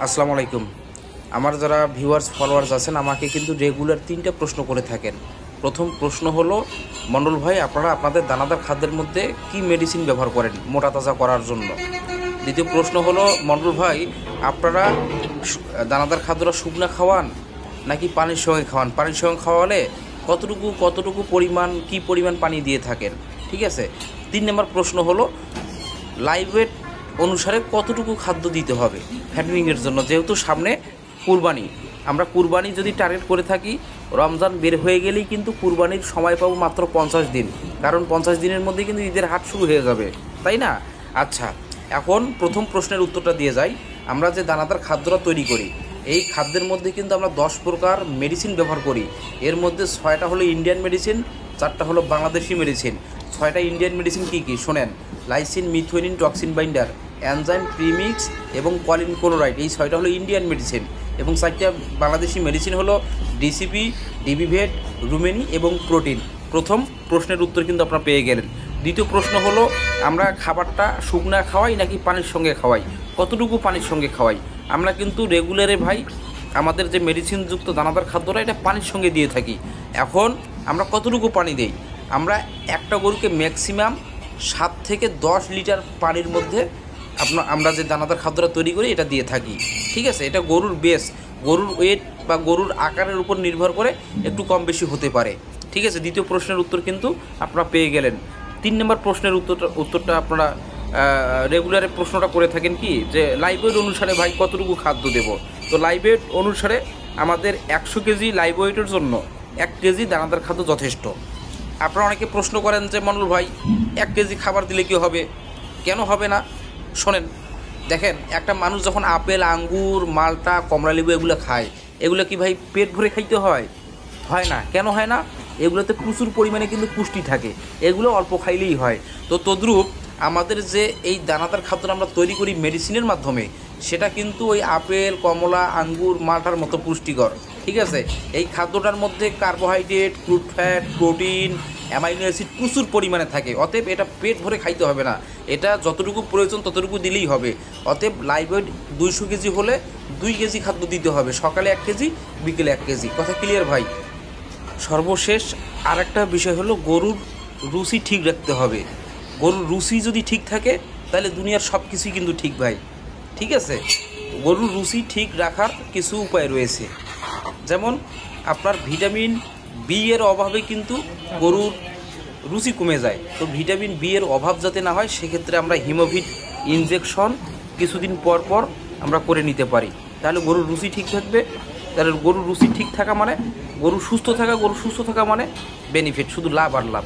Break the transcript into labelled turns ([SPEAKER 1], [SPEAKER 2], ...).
[SPEAKER 1] আসসালামু আলাইকুম। আমার যারা ভিউয়ার্স ফলোয়ার্স আছেন আমাকে কিন্তু রেগুলার 3টা প্রশ্ন করে থাকেন। প্রথম প্রশ্ন হলো, মণ্ডল ভাই আপনারা আপনাদের দানাদার খাদ্যের মধ্যে কি মেডিসিন ব্যবহার করেন মোটা তাজা করার জন্য? দ্বিতীয় প্রশ্ন হলো, মণ্ডল ভাই আপনারা দানাদার খাদ্যটা শুকনা খাওয়ান নাকি পানির সঙ্গে খাওয়ান? পানির সঙ্গে খাওয়ালে কতটুকু পরিমাণ কি পরিমাণ পানি দিয়ে থাকেন? ঠিক আছে। 3 নম্বর প্রশ্ন হলো, লাইভ ওয়েট অনুসারে কতটুকু খাদ্য দিতে হবে ফ্যাটেনিংয়ের জন্য? যেহেতু সামনে কুরবানি, আমরা কুরবানি যদি টার্গেট করে থাকি, রমজান বের হয়ে গেলেই কিন্তু কুরবানির সময় পাবো মাত্র 50 দিন, কারণ 50 দিনের মধ্যে কিন্তু ঈদের হাট শুরু হয়ে যাবে, তাই না? আচ্ছা, এখন প্রথম প্রশ্নের উত্তরটা দিয়ে যাই। আমরা যে দানাদার খাদ্যটা তৈরি করি, এই খাদ্যের মধ্যে কিন্তু আমরা 10 প্রকার মেডিসিন ব্যবহার করি। এর মধ্যে 6টা হলো ইন্ডিয়ান মেডিসিন, 4টা হলো বাংলাদেশি মেডিসিন। 6টা ইন্ডিয়ান মেডিসিন কী কী শোনেন: lysine, methionine, toxin binder, enzyme, premix এবং কলিন ক্লোরাইড। এই 6টা হলো ইন্ডিয়ান মেডিসিন। এবং 4টা বাংলাদেশি মেডিসিন হলো ডিসিপি, ডিবিভেট, রুমেনি এবং প্রোটিন। প্রথম প্রশ্নের উত্তর কিন্তু আপনারা পেয়ে গেলেন। দ্বিতীয় প্রশ্ন হলো, আমরা খাবারটা শুকনা খাওয়াই নাকি পানির সঙ্গে খাওয়াই? কতটুকু পানির সঙ্গে খাওয়াই? আমরা কিন্তু রেগুলারে ভাই আমাদের যে মেডিসিনযুক্ত দানাদার খাদ্যটা এটা পানির সঙ্গে দিয়ে থাকি। এখন আমরা কতটুকু পানি দেই? আমরা একটা গরুকে ম্যাক্সিমাম 7 থেকে 10 লিটার পানির মধ্যে আমরা যে দানাদার খাদ্যটা তৈরি করি এটা দিয়ে থাকি। ঠিক আছে, এটা গরুর বেস, গরুর ওয়েট বা গরুর আকারের উপর নির্ভর করে একটু কম বেশি হতে পারে। ঠিক আছে, দ্বিতীয় প্রশ্নের উত্তর কিন্তু আপনারা পেয়ে গেলেন। 3 নম্বর প্রশ্নের উত্তরটা আপনারা রেগুলারে প্রশ্নটা করে থাকেন কি, যে লাইভ ওয়েট অনুসারে ভাই কতটুকু খাদ্য দেব? তো লাইভ ওয়েট অনুসারে আমাদের 100 কেজি লাইভ ওয়েটের জন্য 1 কেজি দানাদার খাদ্য যথেষ্ট। আপনারা অনেকে প্রশ্ন করেন যে মণ্ডল ভাই 1 কেজি খাবার দিলে কি হবে? কেন হবে না? শোনেন, দেখেন, একটা মানুষ যখন আপেল, আঙ্গুর, মালটা, কমলালেবু এগুলো খায়, এগুলো কি ভাই পেট ভরে খাইতে হয়? হয় না। কেন হয় না? এগুলোতে প্রচুর পরিমাণে কিন্তু পুষ্টি থাকে, এগুলো অল্প খাইলেই হয়। তো তদ্রূপ আমাদের যে এই দানাদার খাদ্যটা আমরা তৈরি করি মেডিসিনের মাধ্যমে, সেটা কিন্তু ওই আপেল, কমলা, আঙ্গুর, মালটার মতো পুষ্টিকর। ঠিক আছে, এই খাদ্যটার মধ্যে carbohydrate, crude fat, protein, amino acid প্রচুর পরিমাণে থাকে। অতএব এটা পেট ভরে খাইতে হবে না, এটা যতটুকু প্রয়োজন ততটুকু দিলেই হবে। অতএব লাইভ ওয়েট 200 কেজি হলে 2 কেজি খাদ্য দিতে হবে, সকালে 1 কেজি, বিকেলে 1 কেজি। কথা ক্লিয়ার ভাই? সর্বশেষ আর একটা বিষয় হলো, গরুর রুচি ঠিক রাখতে হবে। গরুর রুচি যদি ঠিক থাকে তাহলে দুনিয়ার সব কিছুই কিন্তু ঠিক ভাই। ঠিক আছে, গরুর রুচি ঠিক রাখার কিছু উপায় রয়েছে। যেমন আপনার ভিটামিন বি এর অভাবে কিন্তু গরুর রুচি কমে যায়। তো ভিটামিন বি এর অভাব যাতে না হয় সেক্ষেত্রে আমরা হিমোভিট ইনজেকশন কিছুদিন পর পর আমরা করে নিতে পারি, তাহলে গরুর রুচি ঠিক থাকবে। তাহলে গরুর রুচি ঠিক থাকা মানে গরু সুস্থ থাকা, গরু সুস্থ থাকা মানে বেনিফিট, শুধু লাভ আর লাভ।